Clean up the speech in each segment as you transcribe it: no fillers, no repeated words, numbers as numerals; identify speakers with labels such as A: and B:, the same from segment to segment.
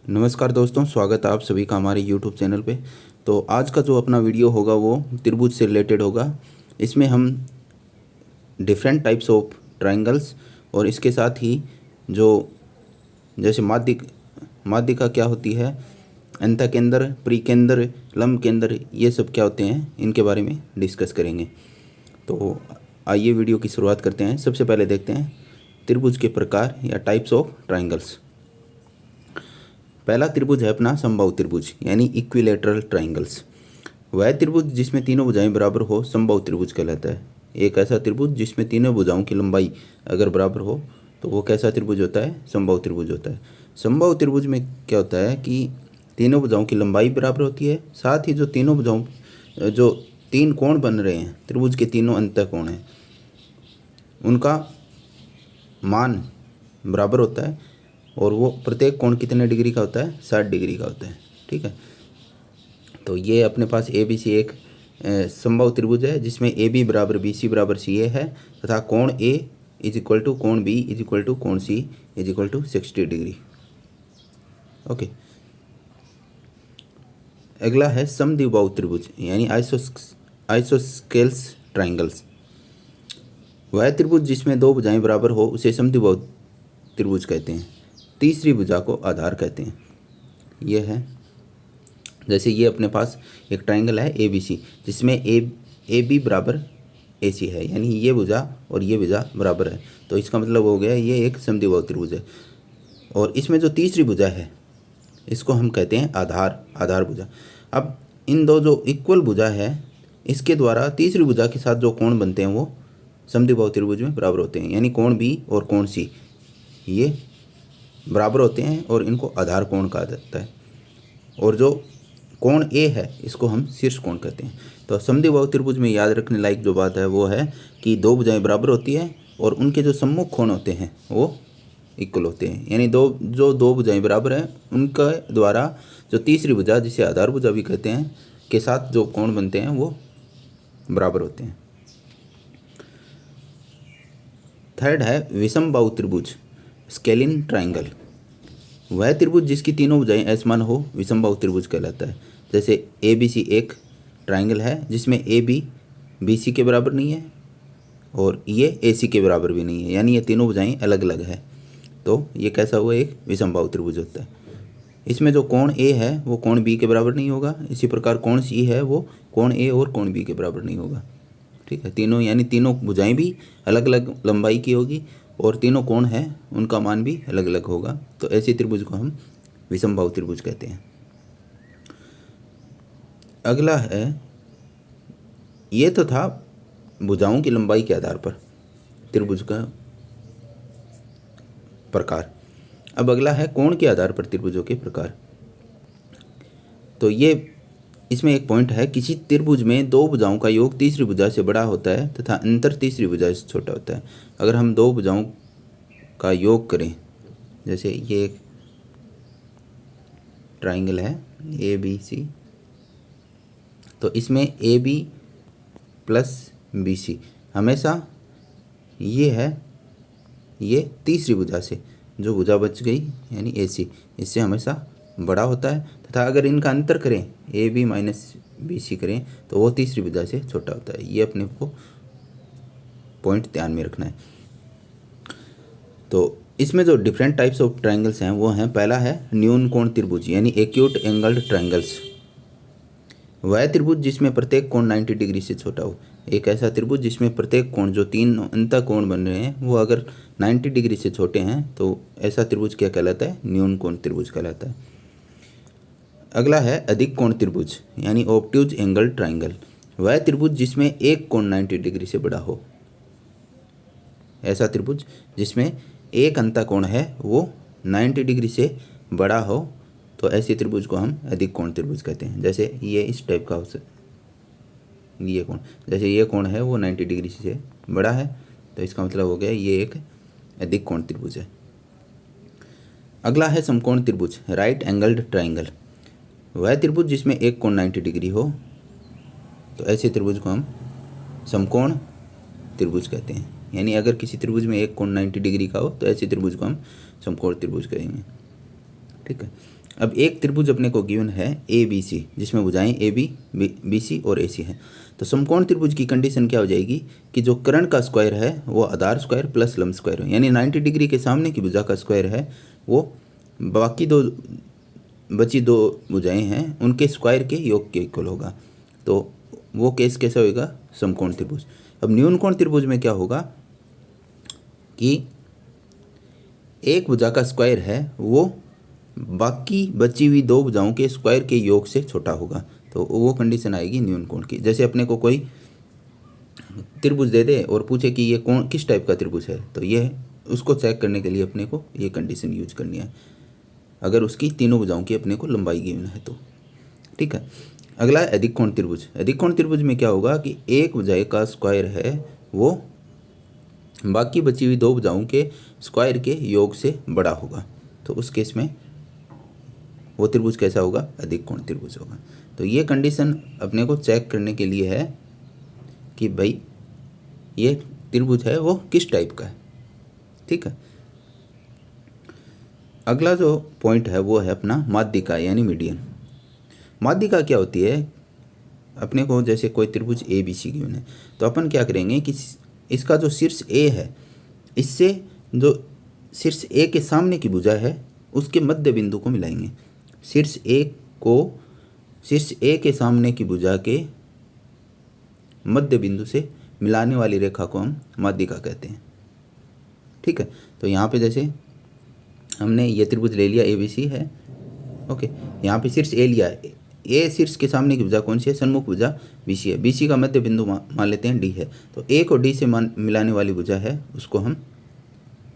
A: नमस्कार दोस्तों, स्वागत है आप सभी का हमारे YouTube चैनल पे। तो आज का जो अपना वीडियो होगा वो त्रिभुज से रिलेटेड होगा। इसमें हम डिफरेंट टाइप्स ऑफ ट्रायंगल्स और इसके साथ ही जो जैसे माध्यिका क्या होती है, अंतःकेंद्र, परिकेंद्र, लंब केंद्र, ये सब क्या होते हैं, इनके बारे में डिस्कस करेंगे। तो आइए वीडियो की शुरुआत करते हैं। सबसे पहले देखते हैं त्रिभुज के प्रकार या टाइप्स ऑफ ट्रायंगल्स। पहला त्रिभुज है अपना समबाहु त्रिभुज यानी इक्विलेटरल ट्रायंगल्स। वह त्रिभुज जिसमें तीनों भुजाएं बराबर हो समबाहु त्रिभुज कहलाता है। एक ऐसा त्रिभुज जिसमें तीनों भुजाओं की लंबाई अगर बराबर हो तो वो कैसा त्रिभुज होता है? समबाहु त्रिभुज होता है। समबाहु त्रिभुज में क्या होता है कि तीनों भुजाओं की लंबाई बराबर होती है, साथ ही जो तीनों भुजाओं जो तीन कोण बन रहे हैं, त्रिभुज के तीनों अंतःकोण हैं, उनका मान बराबर होता है और वो प्रत्येक कोण कितने डिग्री का होता है? 60 डिग्री का होता है। ठीक है, तो ये अपने पास ए बी सी एक समबाहु त्रिभुज है जिसमें ए बी बराबर बी सी बराबर सी ए है तथा कोण ए इज इक्वल टू कोण बी इज इक्वल टू कोण C is equal to 60 degree. Okay, अगला है समद्विबाहु त्रिभुज यानी आइसोस्केल्स ट्राइंगल्स। वह त्रिभुज जिसमें दो भुजाएं बराबर हो उसे समद्विबाहु त्रिभुज कहते हैं। तीसरी भुजा को आधार कहते हैं। ये है जैसे ये अपने पास एक ट्राइंगल है ए बी सी जिसमें ए बी बराबर ए सी है, यानी ये भुजा और ये भुजा बराबर है, तो इसका मतलब हो गया ये एक समद्विबाहु त्रिभुज है। और इसमें जो तीसरी भुजा है इसको हम कहते हैं आधार भुजा। अब इन दो जो इक्वल भुजा है इसके द्वारा तीसरी भुजा के साथ जो कोण बनते हैं वो समद्विबाहु त्रिभुज में बराबर होते हैं, यानी कोण बी और कोण सी ये बराबर होते हैं और इनको आधार कोण कहा जाता है। और जो कोण ए है इसको हम शीर्ष कोण कहते हैं। तो समद्विबाहु त्रिभुज में याद रखने लायक जो बात है वो है कि दो भुजाएं बराबर होती है और उनके जो सम्मुख कोण होते हैं वो इक्वल होते हैं, यानी दो भुजाएं बराबर हैं उनका द्वारा जो तीसरी भुजा जिसे आधार भुजा भी कहते हैं के साथ जो कोण बनते हैं वो बराबर होते हैं। थर्ड है विषमबाहु त्रिभुज स्केलिन ट्राइंगल। वह त्रिभुज जिसकी तीनों भुजाएं असमान हो विषमबाहु त्रिभुज कहलाता है। जैसे ए बी सी एक ट्राइंगल है जिसमें ए बी सी के बराबर नहीं है और ये ए सी के बराबर भी नहीं है, यानी ये तीनों भुजाएं अलग अलग है, तो ये कैसा हुआ? एक विषमबाहु त्रिभुज होता है। इसमें जो कोण ए है वो कोण बी के बराबर नहीं होगा, इसी प्रकार कोण सी है वो कोण ए और कोण बी के बराबर नहीं होगा। ठीक है, तीनों यानी तीनों भुजाएं भी अलग अलग लंबाई की होगी और तीनों कोण हैं उनका मान भी अलग अलग होगा, तो ऐसे त्रिभुज को हम विषमबाहु त्रिभुज कहते हैं। अगला है, ये तो था भुजाओं की लंबाई के आधार पर त्रिभुज का प्रकार। अब अगला है कोण के आधार पर त्रिभुजों के प्रकार। तो ये इसमें एक पॉइंट है, किसी त्रिभुज में दो भुजाओं का योग तीसरी भुजा से बड़ा होता है तथा अंतर तीसरी भुजा से छोटा होता है। अगर हम दो भुजाओं का योग करें, जैसे ये एक ट्राइंगल है ए बी सी, तो इसमें A B plus B C हमेशा ये है ये तीसरी भुजा से जो भुजा बच गई यानी ए सी इससे हमेशा बड़ा होता है तथा अगर इनका अंतर करें A B minus B C करें तो वो तीसरी भुजा से छोटा होता है। ये अपने को पॉइंट ध्यान में रखना है। तो इसमें जो डिफरेंट टाइप्स ऑफ ट्रायंगल्स हैं वो हैं, पहला है न्यून कोण त्रिभुज यानी एक्यूट एंगल्ड ट्रायंगल्स। वह त्रिभुज जिसमें प्रत्येक कोण 90 डिग्री से छोटा हो। एक ऐसा त्रिभुज जिसमें प्रत्येक कोण जो तीन अंतः कोण बन रहे हैं वो अगर 90 डिग्री से छोटे हैं तो ऐसा त्रिभुज क्या कहलाता है? न्यून कोण त्रिभुज कहलाता है। अगला है अधिक कोण त्रिभुज यानी ऑब्ट्यूज एंगल ट्राइंगल। वह त्रिभुज जिसमें एक कोण 90 डिग्री से बड़ा हो। ऐसा त्रिभुज जिसमें एक अंतः कोण है वो 90 डिग्री से बड़ा हो तो ऐसे त्रिभुज को हम अधिक कोण त्रिभुज कहते हैं। जैसे ये इस टाइप का हो सकता, ये कोण जैसे ये कोण है वो 90 डिग्री से बड़ा है तो इसका मतलब हो गया ये एक अधिक कोण त्रिभुज है। अगला है समकोण त्रिभुज राइट एंगल्ड ट्राइंगल। वह त्रिभुज जिसमें एक कोण 90 डिग्री हो तो ऐसे त्रिभुज को हम समकोण त्रिभुज कहते हैं, यानी अगर किसी त्रिभुज में एक कोण 90 डिग्री का हो तो ऐसे त्रिभुज को हम समकोण त्रिभुज कहेंगे। ठीक है, अब एक त्रिभुज अपने को गिवन है ए बी सी, जिसमें भुजाएं ए बी बी सी और ए सी हैं। तो समकोण त्रिभुज की कंडीशन क्या हो जाएगी कि जो कर्ण का स्क्वायर है वो आधार स्क्वायर प्लस लंब स्क्वायर हो, यानी 90 डिग्री के सामने की भुजा का स्क्वायर है वो बाकी बची दो भुजाएं हैं उनके स्क्वायर के योग के इक्वल होगा। तो वो केस कैसा होगा, समकोण त्रिभुज। अब न्यूनकोण त्रिभुज में क्या होगा कि एक भुजा का स्क्वायर है वो बाकी बची हुई दो भुजाओं के स्क्वायर के योग से छोटा होगा। तो वो कंडीशन आएगी न्यूनकोण की। जैसे अपने को कोई त्रिभुज दे दे और पूछे कि ये कौन किस टाइप का त्रिभुज है, तो ये उसको चेक करने के लिए अपने को ये कंडीशन यूज करनी है, अगर उसकी तीनों भुजाओं की अपने को लंबाई गिवन है तो। ठीक है। अगला है अधिक कोण त्रिभुज। अधिक कोण त्रिभुज में क्या होगा कि एक भुजा का स्क्वायर है वो बाकी बची हुई दो भुजाओं के स्क्वायर के योग से बड़ा होगा। तो उस केस में वो त्रिभुज कैसा होगा, अधिक कोण त्रिभुज होगा। तो ये कंडीशन अपने को चेक करने के लिए है कि भाई ये त्रिभुज है वो किस टाइप का है। ठीक है। अगला जो पॉइंट है वो है अपना माध्यिका यानी मीडियन। माध्यिका क्या होती है, अपने को जैसे कोई त्रिभुज ए बी सी गिवन है तो अपन क्या करेंगे कि इसका जो शीर्ष ए है इससे जो शीर्ष ए के सामने की भुजा है उसके मध्य बिंदु को मिलाएंगे। शीर्ष ए के सामने की भुजा के मध्य बिंदु से मिलाने वाली रेखा को हम माध्यिका कहते हैं। ठीक है। तो यहाँ पे जैसे हमने ये त्रिभुज ले लिया ए बी सी है। ओके, यहाँ पे शीर्ष ए लिया है, ए शीर्ष के सामने की भुजा कौन सी है, सन्मुख भुजा बी सी है। बी सी का मध्य बिंदु मान लेते हैं डी है। तो ए को डी से मिलाने वाली भुजा है उसको हम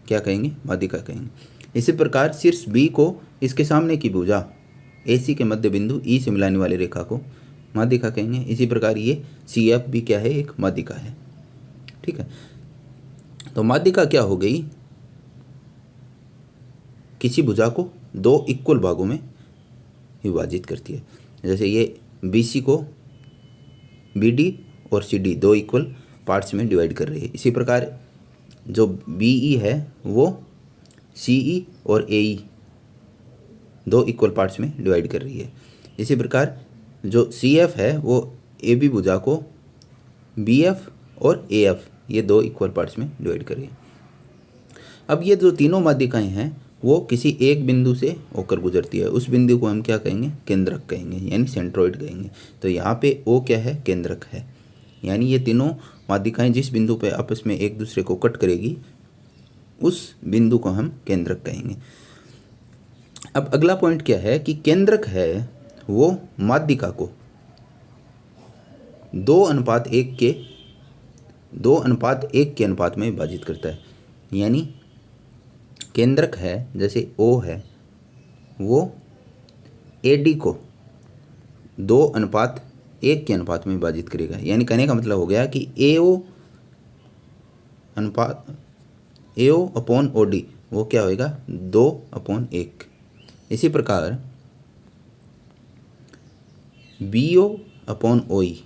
A: क्या कहेंगे, माध्यिका कहेंगे। इसी प्रकार शीर्ष बी को इसके सामने की भुजा ए सी के मध्य बिंदु ई से मिलाने वाली रेखा को माध्यिका कहेंगे। इसी प्रकार ये सी एफ भी क्या है, एक माध्यिका है। ठीक है। तो माध्यिका क्या हो गई, किसी भुजा को दो इक्वल भागों में विभाजित करती है। जैसे ये बी सी को बी डी और सी डी दो इक्वल पार्ट्स में डिवाइड कर रही है। इसी प्रकार जो बी ई है वो सी ई और ए ई दो इक्वल पार्ट्स में डिवाइड कर रही है। इसी प्रकार जो सी एफ है वो ए बी भुजा को बी एफ और ए एफ ये दो इक्वल पार्ट्स में डिवाइड कर रही है। अब ये जो तीनों माध्यिकाएं हैं वो किसी एक बिंदु से होकर गुजरती है। उस बिंदु को हम क्या कहेंगे, केंद्रक कहेंगे यानी सेंट्रोइड कहेंगे। तो यहाँ पे ओ क्या है, केंद्रक है। यानी ये तीनों माध्यिकाएं जिस बिंदु पे आपस में एक दूसरे को कट करेगी उस बिंदु को हम केंद्रक कहेंगे। अब अगला पॉइंट क्या है कि केंद्रक है वो माध्यिका को 2:1 के अनुपात में विभाजित करता है। यानी केंद्रक है जैसे ओ है वो ए डी को 2:1 के अनुपात में विभाजित करेगा। यानी कहने का मतलब हो गया कि A O upon O D वो क्या होएगा, 2:1। इसी प्रकार B O upon O E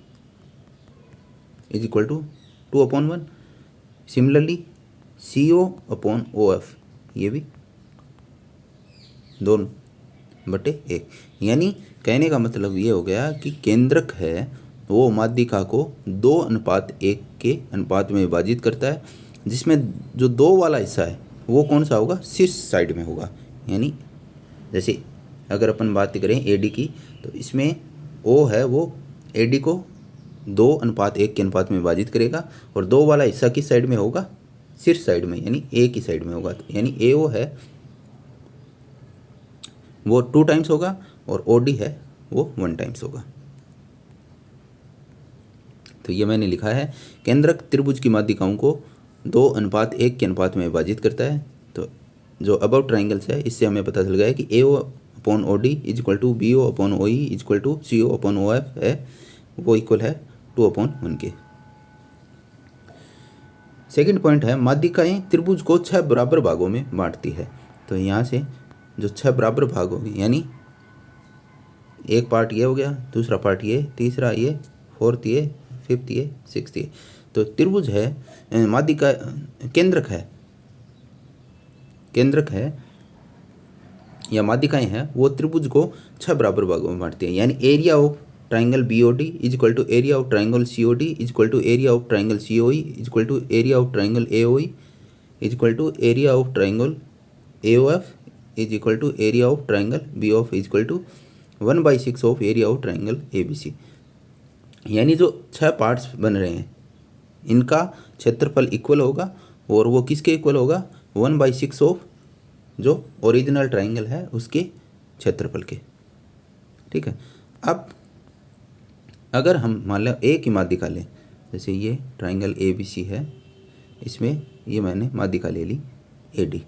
A: is equal to 2/1। Similarly C O upon O F ये भी 2/1। यानी कहने का मतलब ये हो गया कि केंद्रक है वो माध्यिका को 2:1 के अनुपात में विभाजित करता है, जिसमें जो 2 वाला हिस्सा है वो कौन सा होगा, शीर्ष साइड में होगा। यानी जैसे अगर अपन बात करें ए डी की तो इसमें ओ है वो ए डी को 2:1 के अनुपात में विभाजित करेगा और 2 वाला हिस्सा किस साइड में होगा, शीर्ष साइड में यानी ए की साइड में होगा। यानी ए ओ है वो 2 टाइम्स होगा और ओ डी है वो 1 टाइम्स होगा। तो ये मैंने लिखा है केंद्रक त्रिभुज की माध्यिकाओं को 2:1 के अनुपात में विभाजित करता है। तो जो अबाउट ट्राइंगल्स है इससे हमें पता चल गया है कि A O upon O D is equal to B O upon O E is equal to C O upon O F है वो इक्वल है 2/1 के। सेकंड पॉइंट है माध्यिकाएं त्रिभुज को 6 बराबर भागों में बांटती है। तो यहाँ से जो 6 बराबर भाग होंगे यानी एक पार्ट ये हो गया, दूसरा पार्ट ये, तीसरा ये, फोर्थ ये, फिफ्थ ये, सिक्स्थ ये। तो त्रिभुज है माध्यिका केंद्रक है या माध्यिकाएं हैं वो त्रिभुज को 6 बराबर भागों में बांटती है। यानी area of triangle BOD is equal to area of triangle COD is equal to area of triangle COE is equal to area of triangle AOE is equal to area of triangle AOF is equal to area of triangle BOF is equal to 1/6 of area of triangle ABC. यानी जो 6 parts बन रहे हैं इनका क्षेत्रफल equal होगा और वो किसके इक्वल होगा, 1/6 ऑफ जो ओरिजिनल ट्राइंगल है उसके क्षेत्रफल के। ठीक है। अब अगर हम मान लो एक ही माध्यिका लें, जैसे ये ट्राइंगल ए बी सी है, इसमें ये मैंने माध्यिका ले ली ए डी।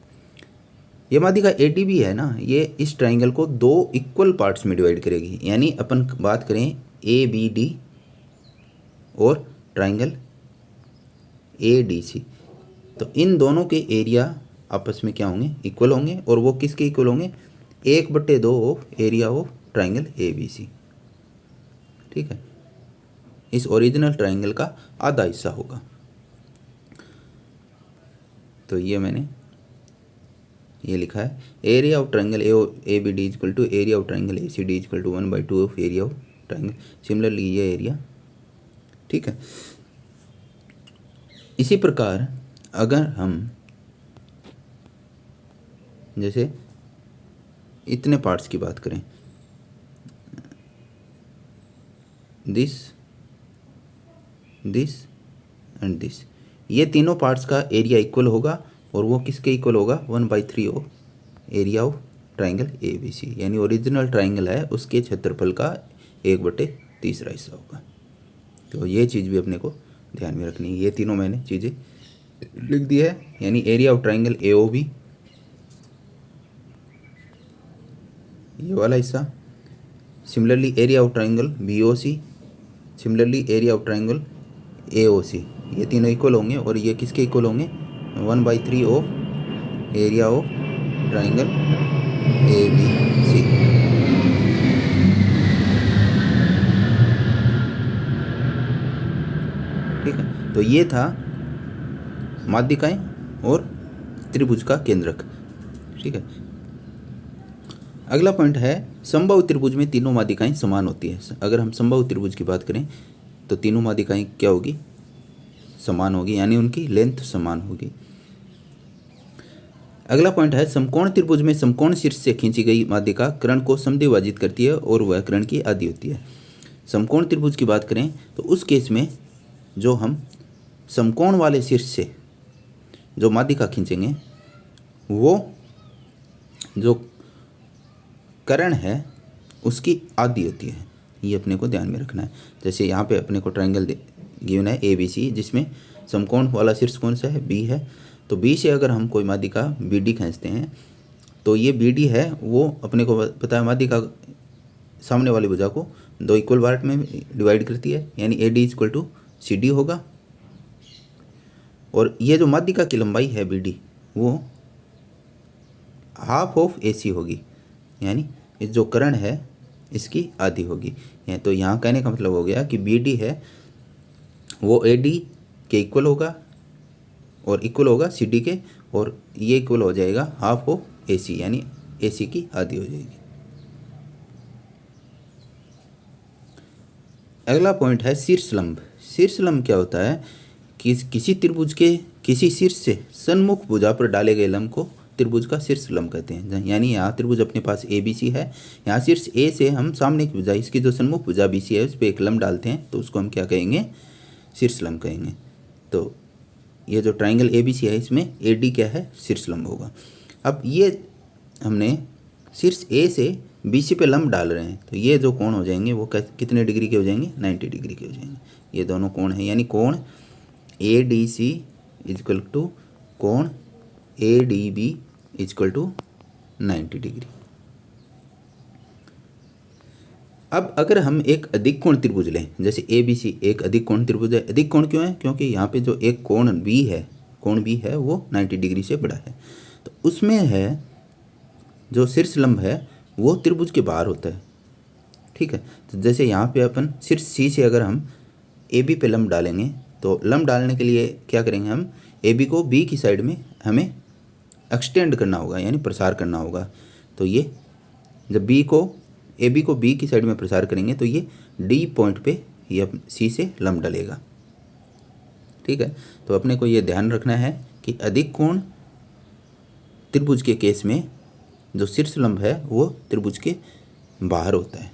A: ये माध्यिका ए डी भी है ना, ये इस ट्राइंगल को 2 इक्वल पार्ट्स में डिवाइड करेगी। यानी अपन बात करें ए बी डी और ट्राइंगल ए डी सी, तो इन दोनों के एरिया आपस में क्या होंगे, इक्वल होंगे। और वो किसके इक्वल होंगे, 1/2 of area of triangle A B C. ठीक है। इस ओरिजिनल ट्राइंगल का आधा हिस्सा होगा। तो ये मैंने ये लिखा है area of triangle A B D equal to area of triangle A C D equal to 1/2 of area of triangle. Similarly ये एरिया। ठीक है। इसी प्रकार अगर हम जैसे इतने पार्ट्स की बात करें, दिस एंड दिस, ये तीनों पार्ट्स का एरिया इक्वल होगा और वो किसके इक्वल होगा, 1/3 of area of triangle A B C. यानी ओरिजिनल ट्राइंगल है उसके क्षेत्रफल का 1/3 हिस्सा होगा। तो ये चीज़ भी अपने को ध्यान में रखनी है। ये तीनों मैंने चीज़ें लिख दी है। यानी area of triangle A O B, ये वाला हिस्सा, similarly area of triangle B O C, similarly area of triangle A O C, ये तीनों इक्वल होंगे। और ये किसके इक्वल होंगे, 1/3 of area of triangle A B C. ठीक है। तो ये था माध्यिकाएं और त्रिभुज का केंद्रक। ठीक है। अगला पॉइंट है समबाहु त्रिभुज में तीनों माध्यिकाएं समान होती है। अगर हम समबाहु त्रिभुज की बात करें तो तीनों माध्यिकाएं क्या होगी, समान होगी, यानी उनकी लेंथ समान होगी। अगला पॉइंट है समकोण त्रिभुज में समकोण शीर्ष से खींची गई माध्यिका कर्ण को समद्विभाजित करती है और वह कर्ण की आधी होती है। समकोण त्रिभुज की बात करें तो उस केस में जो हम समकोण वाले शीर्ष से जो माध्यिका खींचेंगे वो जो कर्ण है उसकी आधी होती है। ये अपने को ध्यान में रखना है। जैसे यहाँ पे अपने को ट्राइंगल गिवन है ए बी सी, जिसमें समकोण वाला शीर्ष कौन सा है, बी है। तो बी से अगर हम कोई माध्यिका बी डी खींचते हैं तो ये बी डी है, वो अपने को पता है माध्यिका सामने वाली भुजा को 2 इक्वल पार्ट में डिवाइड करती है। यानी A D equal to C D होगा। और ये जो माध्यिका की लंबाई है बी डी वो हाफ ऑफ ए सी होगी। यानी इस जो कर्ण है इसकी आधी होगी। तो यहाँ कहने का मतलब हो गया कि बी डी है वो ए डी के इक्वल होगा और इक्वल होगा सी डी के, और ये इक्वल हो जाएगा हाफ ऑफ ए सी, यानी ए सी की आधी हो जाएगी। अगला पॉइंट है शीर्षलंब। शीर्षलंब क्या होता है कि किसी त्रिभुज के किसी शीर्ष से सन्मुख भुजा पर डाले गए लंब को त्रिभुज का शीर्षलंब कहते हैं। यानी यहाँ त्रिभुज अपने पास ए बी सी है, यहाँ शीर्ष ए से हम सामने की भुजा, इसकी जो सन्मुख भुजा बी सी है उस पर एक लंब डालते हैं तो उसको हम क्या कहेंगे, शीर्षलंब कहेंगे। तो ये जो ट्राइंगल ए बी सी है इसमें ए डी क्या है, शीर्षलंब होगा। अब ये हमने शीर्ष ए से बी सी पे लंब डाल रहे हैं तो ये जो कोण हो जाएंगे वो कितने डिग्री के हो जाएंगे, 90 डिग्री के हो जाएंगे। ये दोनों कोण हैं, यानी कोण A D C is equal to कोण A D B is equal to 90 degree. अब अगर हम एक अधिक कोण त्रिभुज लें, जैसे ए बी सी एक अधिक कोण त्रिभुज है। अधिक कोण क्यों है, क्योंकि यहाँ पे जो एक कोण बी है वो 90 डिग्री से बड़ा है। तो उसमें है जो शीर्षलंब है वो त्रिभुज के बाहर होता है। ठीक है। तो जैसे यहाँ पे अपन शीर्ष सी से अगर हम ए बी पे लंब डालेंगे तो लंब डालने के लिए क्या करेंगे, हम ए बी को बी की साइड में हमें एक्सटेंड करना होगा, यानी प्रसार करना होगा। तो ये जब बी को ए बी को बी की साइड में प्रसार करेंगे तो ये डी पॉइंट पे ये सी से लंब डलेगा। ठीक है, तो अपने को ये ध्यान रखना है कि अधिक कोण त्रिभुज के केस में जो शीर्ष लंब है वो त्रिभुज के बाहर होता है।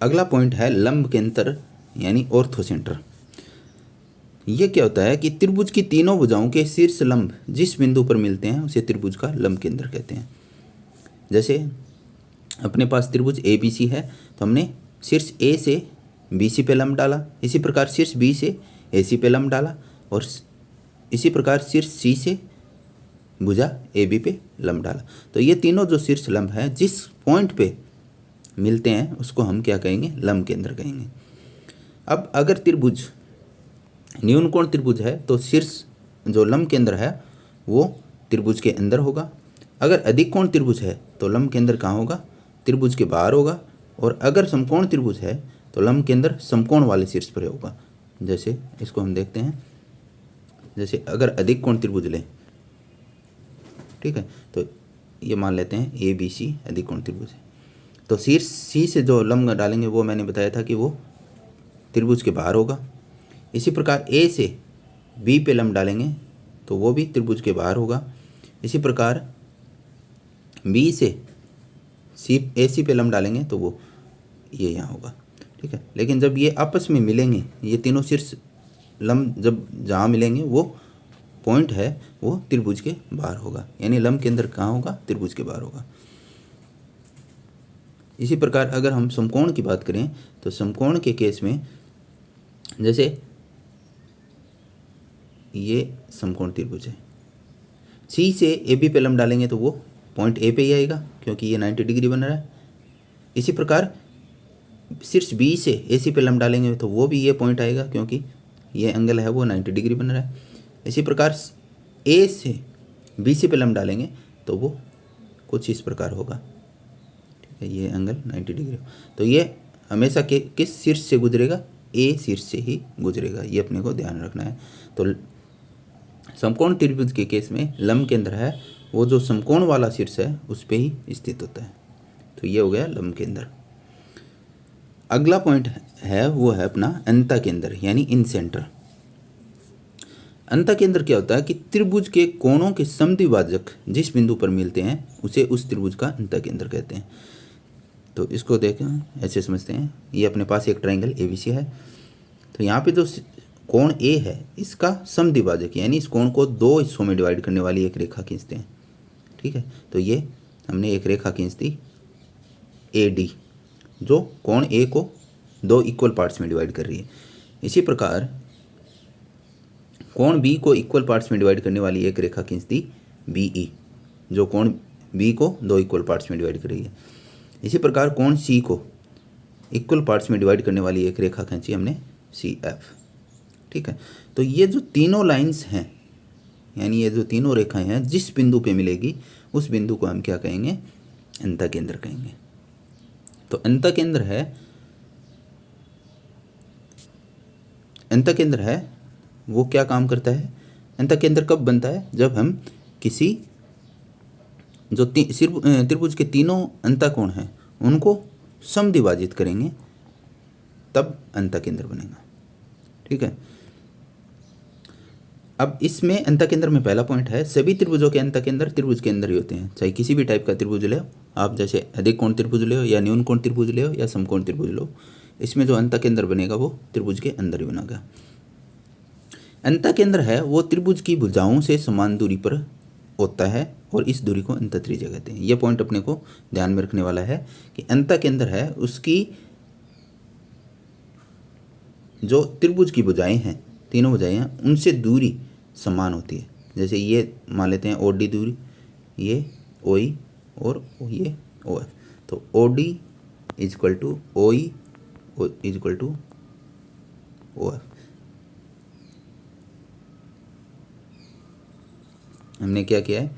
A: अगला पॉइंट है लंब केंद्र यानी ऑर्थोसेंटर। ये क्या होता है कि त्रिभुज की तीनों भुजाओं के शीर्ष लंब जिस बिंदु पर मिलते हैं उसे त्रिभुज का लंब केंद्र कहते हैं। जैसे अपने पास त्रिभुज ए बी सी है तो हमने शीर्ष ए से बी सी पे लंब डाला, इसी प्रकार शीर्ष बी से ए सी पे लंब डाला और इसी प्रकार शीर्ष सी से भुजा ए बी पे लंब डाला। तो ये तीनों जो शीर्ष लंब हैं जिस पॉइंट पे मिलते हैं उसको हम क्या कहेंगे, लंब केंद्र कहेंगे। अब अगर त्रिभुज न्यून कोण त्रिभुज है तो शीर्ष जो लंब केंद्र है वो त्रिभुज के अंदर होगा। अगर अधिक कोण त्रिभुज है तो लंब केंद्र कहाँ होगा, त्रिभुज के बाहर होगा। और अगर समकोण त्रिभुज है तो लंब केंद्र समकोण वाले शीर्ष पर होगा। जैसे इसको हम देखते हैं, जैसे अगर अधिक कोण त्रिभुज लें, ठीक है, तो ये मान लेते हैं ए बी सी अधिक कोण त्रिभुज है, तो शीर्ष सी से जो लंब डालेंगे वो मैंने बताया था कि वो त्रिभुज के बाहर होगा। इसी प्रकार ए से बी पे लंब डालेंगे तो वो भी त्रिभुज के बाहर होगा। इसी प्रकार बी से सी ए सी पे लंब डालेंगे तो वो ये यहाँ होगा। ठीक है, लेकिन जब ये आपस में मिलेंगे, ये तीनों शीर्ष लंब जब जहाँ मिलेंगे वो पॉइंट है वो त्रिभुज के बाहर होगा, यानी लंब केंद्र कहाँ होगा, त्रिभुज के बाहर होगा। इसी प्रकार अगर हम समकोण की बात करें तो समकोण के केस में जैसे ये समकोण त्रिभुज है, सी से ए बी पे लंब डालेंगे तो वो पॉइंट ए पे ही आएगा क्योंकि ये 90 डिग्री बन रहा है। इसी प्रकार शीर्ष बी से ए सी पे लंब डालेंगे तो वो भी ये पॉइंट आएगा क्योंकि ये एंगल है वो 90 डिग्री बन रहा है। इसी प्रकार ए से बी सी पे लंब डालेंगे तो वो कुछ इस प्रकार होगा। ठीक है, ये एंगल 90 डिग्री, तो ये हमेशा के किस शीर्ष से गुजरेगा, ए शीर्ष से ही गुजरेगा, ये अपने को ध्यान रखना है। तो समकोण त्रिभुज के केस में लंब केंद्र है वो जो समकोण वाला शीर्ष है उस पे ही स्थित होता है। तो ये हो गया लंब केंद्र। अगला पॉइंट है वो है अपना अंतः केंद्र यानी इन सेंटर। अंतः केंद्र क्या होता है कि त्रिभुज के कोणों के समद्विभाजक जिस बिंदु पर मिलते हैं उसे उस त्रिभुज का अंतः केंद्र कहते हैं। तो इसको देखें, ऐसे समझते हैं, ये अपने पास एक ट्रायंगल एबीसी है, तो यहाँ पे जो कोण ए है इसका समद्विभाजक यानी इस कोण को दो हिस्सों में डिवाइड करने वाली एक रेखा खींचते हैं। ठीक है, तो ये हमने एक रेखा खींच दी ए डी जो कोण ए को दो इक्वल पार्ट्स में डिवाइड कर रही है। इसी प्रकार कोण बी को इक्वल पार्ट्स में डिवाइड करने वाली एक रेखा खींच दी बी ई जो कोण बी को दो इक्वल पार्ट्स में डिवाइड कर रही है। इसी प्रकार कोण सी को इक्वल पार्ट्स में डिवाइड करने वाली एक रेखा खींची हमने सी एफ। ठीक है, तो ये जो तीनों लाइंस हैं यानी ये जो तीनों रेखाएं हैं जिस बिंदु पे मिलेगी उस बिंदु को हम क्या कहेंगे, अंतः केंद्र कहेंगे। तो अंतः केंद्र है वो क्या काम करता है, अंतः केंद्र कब बनता है, जब हम किसी जो त्रिभुज के तीनों अंतः कोण हैं उनको समद्विभाजित करेंगे तब अंतः केंद्र बनेगा। ठीक है, अब इसमें अंतः केंद्र में पहला पॉइंट है सभी त्रिभुजों के अंतः केंद्र त्रिभुज के अंदर ही होते हैं, चाहे किसी भी टाइप का त्रिभुज ले आप, जैसे अधिक कोण त्रिभुज ले या न्यून कोण त्रिभुज ले या समकोण त्रिभुज लो, इसमें जो अंतः केंद्र बनेगा वो त्रिभुज के अंदर ही बनेगा। अंतः केंद्र है वो त्रिभुज की भुजाओं से समान दूरी पर होता है और इस दूरी को अंतः त्रिज्या कहते हैं। यह पॉइंट अपने को ध्यान में रखने वाला है कि अंतः केंद्र है उसकी जो त्रिभुज की भुजाएं हैं, तीनों भुजाएं हैं, उनसे दूरी समान होती है। जैसे ये मान लेते हैं ओ डी दूरी, ये ओ ई और ये ओ एफ, तो O D is equal to O E is equal to O F. हमने क्या किया है,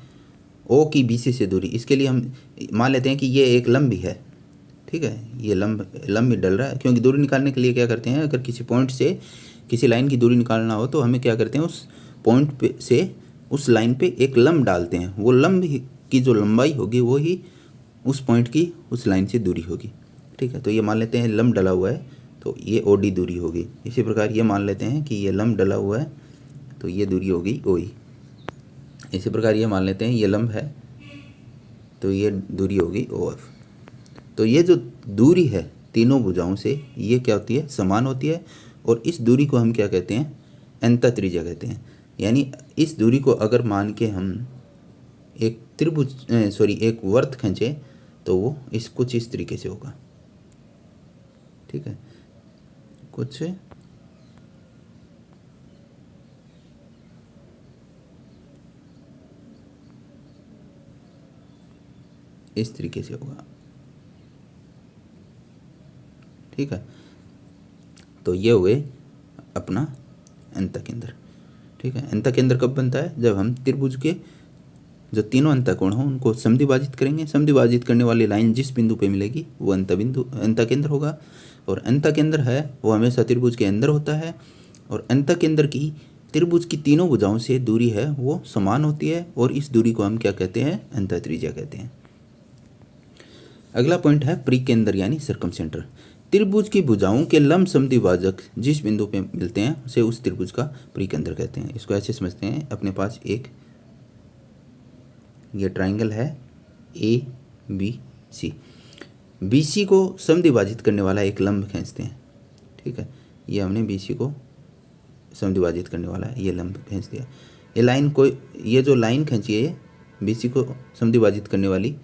A: ओ की बी सी से दूरी, इसके लिए हम मान लेते हैं कि ये एक लंबी है। ठीक ठीक है, ये लंब भी डल रहा है, क्योंकि दूरी निकालने के लिए क्या करते हैं, अगर किसी पॉइंट से किसी लाइन की दूरी निकालना हो तो हमें क्या करते हैं, उस पॉइंट पे से उस लाइन पे एक लंब डालते हैं, वो लंब की जो लंबाई होगी वो ही उस पॉइंट की उस लाइन से दूरी होगी। ठीक है, तो ये मान लेते हैं लंब डला हुआ है तो ये OD दूरी होगी। इसी प्रकार ये मान लेते हैं कि ये लंब डला हुआ है तो ये दूरी होगी OE। इसी प्रकार ये मान लेते हैं ये लंब है तो ये दूरी होगी OF। तो ये जो दूरी है तीनों भुजाओं से ये क्या होती है, समान होती है, और इस दूरी को हम क्या कहते हैं, अंतः त्रिज्या कहते हैं। यानी इस दूरी को अगर मान के हम एक एक वर्त खींचे तो वो कुछ इस तरीके से होगा। ठीक है, कुछ इस तरीके से होगा। ठीक है, तो ये हुए अपना अंतः केंद्र। ठीक है, अंतः केंद्र कब बनता है, जब हम त्रिभुज के जो तीनों अंतःकोण हों उनको समद्विभाजित करेंगे। समद्विभाजित करने वाली लाइन जिस बिंदु पे मिलेगी वो अंतः केंद्र होगा। और अंतः केंद्र है वो हमेशा त्रिभुज के अंदर होता है, और अंतः केंद्र की त्रिभुज की तीनों भुजाओं से दूरी है वो समान होती है, और इस दूरी को हम क्या कहते हैं, अंतः त्रिज्या कहते हैं। अगला पॉइंट है परिकेंद्र यानी सर्कमसेंटर। त्रिभुज की भुजाओं के लंब समद्विभाजक जिस बिंदु पे मिलते हैं उसे उस त्रिभुज का परिकेंद्र कहते हैं। इसको ऐसे समझते हैं, अपने पास एक ये ट्राइंगल है ABC, BC को समद्विभाजित करने वाला एक लंब खींचते हैं। ठीक है, ये हमने BC को समद्विभाजित करने वाला है ये लंब खींच दिया। ये लाइन कोई ये जो लाइन खींची है ये BC को समद्विभाजित करने वाली,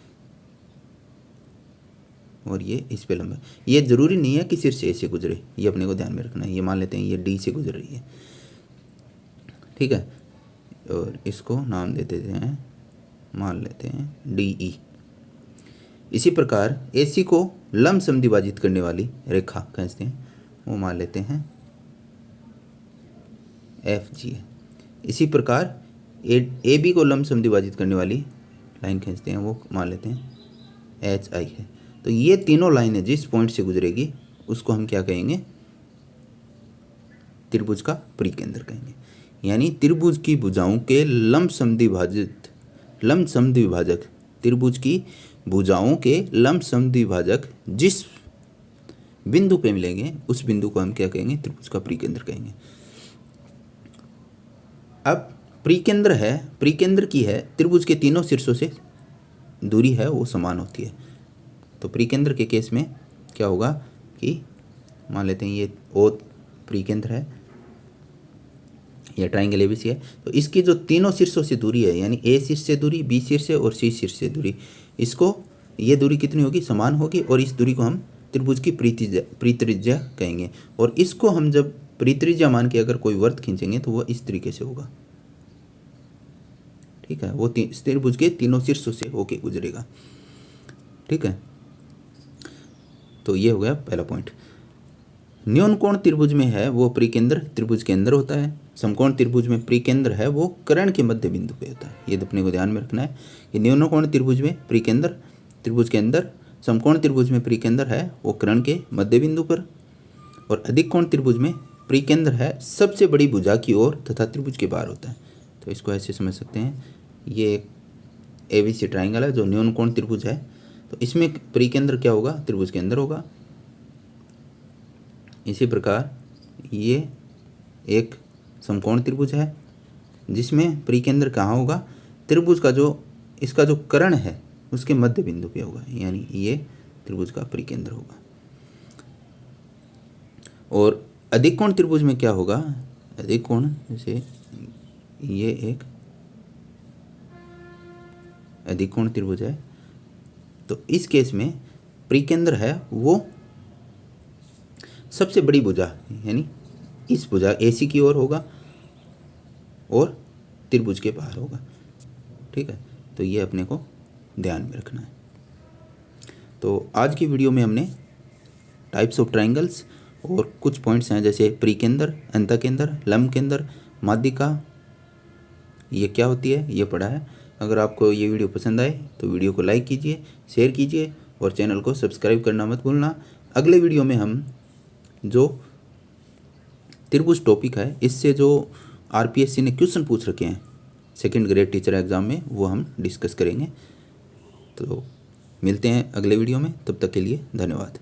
A: और ये इस पे लंबा। ये जरूरी नहीं है कि सिर से ऐसे गुजरे, ये अपने को ध्यान में रखना है। ये मान लेते हैं ये D से गुजर रही है। ठीक है, और इसको नाम दे देते हैं, मान लेते हैं DE। इसी प्रकार AC को लंब समद्विभाजित करने वाली रेखा खींचते हैं, वो मान लेते हैं FG है। इसी प्रकार AB को लंब समद्विभाजित करने वाली लाइन खींचते हैं, वो मान लेते हैं HI है। तो ये तीनों लाइनें जिस पॉइंट से गुजरेगी उसको हम क्या कहेंगे, त्रिभुज का परिकेंद्र कहेंगे। यानी त्रिभुज की भुजाओं के लंब समद्विभाजक त्रिभुज की भुजाओं के लंब समद्विभाजक जिस बिंदु पे मिलेंगे उस बिंदु को हम क्या कहेंगे, त्रिभुज का परिकेंद्र कहेंगे। अब परिकेंद्र की है त्रिभुज के तीनों शीर्षों से दूरी है वो समान होती है। तो परिकेंद्र के केस में क्या होगा कि मान लेते हैं ये O परिकेंद्र है, ये ट्राइंगल ABC है, तो इसकी जो तीनों शीर्षों से दूरी है यानी A शीर्ष से दूरी, B शीर्ष से और C शीर्ष से दूरी, इसको ये दूरी कितनी होगी, समान होगी, और इस दूरी को हम त्रिभुज की परित्रिज्या कहेंगे। और इसको हम जब परित्रिज्या मान के अगर कोई वर्त खींचेंगे तो वह इस तरीके से होगा। ठीक है, वो त्रिभुज के तीनों शीर्षों से होके गुजरेगा। ठीक है, तो ये हो गया पहला पॉइंट। न्यून कोण त्रिभुज में है वो परिकेंद्र त्रिभुज के अंदर होता है। समकोण त्रिभुज में परिकेंद्र है वो कर्ण के मध्य बिंदु पे होता है। ये अपने को ध्यान में रखना है कि न्यून कोण त्रिभुज में परिकेंद्र त्रिभुज के अंदर, समकोण त्रिभुज में परिकेंद्र है वो कर्ण के मध्य बिंदु पर, और अधिक कोण त्रिभुज में परिकेंद्र है सबसे बड़ी भुजा की ओर तथा त्रिभुज के बाहर होता है। तो इसको ऐसे समझ सकते हैं, ये एक ABC ट्राइंगल है जो न्यून कोण त्रिभुज है, तो इसमें परिकेंद्र क्या होगा, त्रिभुज के अंदर होगा। इसी प्रकार ये एक समकोण त्रिभुज है जिसमें परिकेंद्र कहाँ होगा, त्रिभुज का जो इसका जो कर्ण है उसके मध्य बिंदु पे होगा, यानी ये त्रिभुज का परिकेंद्र होगा। और अधिक कोण त्रिभुज में क्या होगा, अधिक कोण जैसे ये एक अधिक कोण त्रिभुज है, तो इस केस में परिकेंद्र है वो सबसे बड़ी भुजा यानी इस भुजा AC की ओर होगा और त्रिभुज के बाहर होगा। ठीक है, तो ये अपने को ध्यान में रखना है। तो आज की वीडियो में हमने टाइप्स ऑफ ट्राइंगल्स और कुछ पॉइंट्स हैं जैसे परिकेंद्र, अंतःकेंद्र, लंब केंद्र, माध्यिका, ये क्या होती है ये पढ़ा है। अगर आपको ये वीडियो पसंद आए तो वीडियो को लाइक कीजिए, शेयर कीजिए और चैनल को सब्सक्राइब करना मत भूलना। अगले वीडियो में हम जो त्रिभुज टॉपिक है, इससे जो आरपीएससी ने क्वेश्चन पूछ रखे हैं सेकंड ग्रेड टीचर एग्ज़ाम में, वो हम डिस्कस करेंगे। तो मिलते हैं अगले वीडियो में, तब तक के लिए धन्यवाद।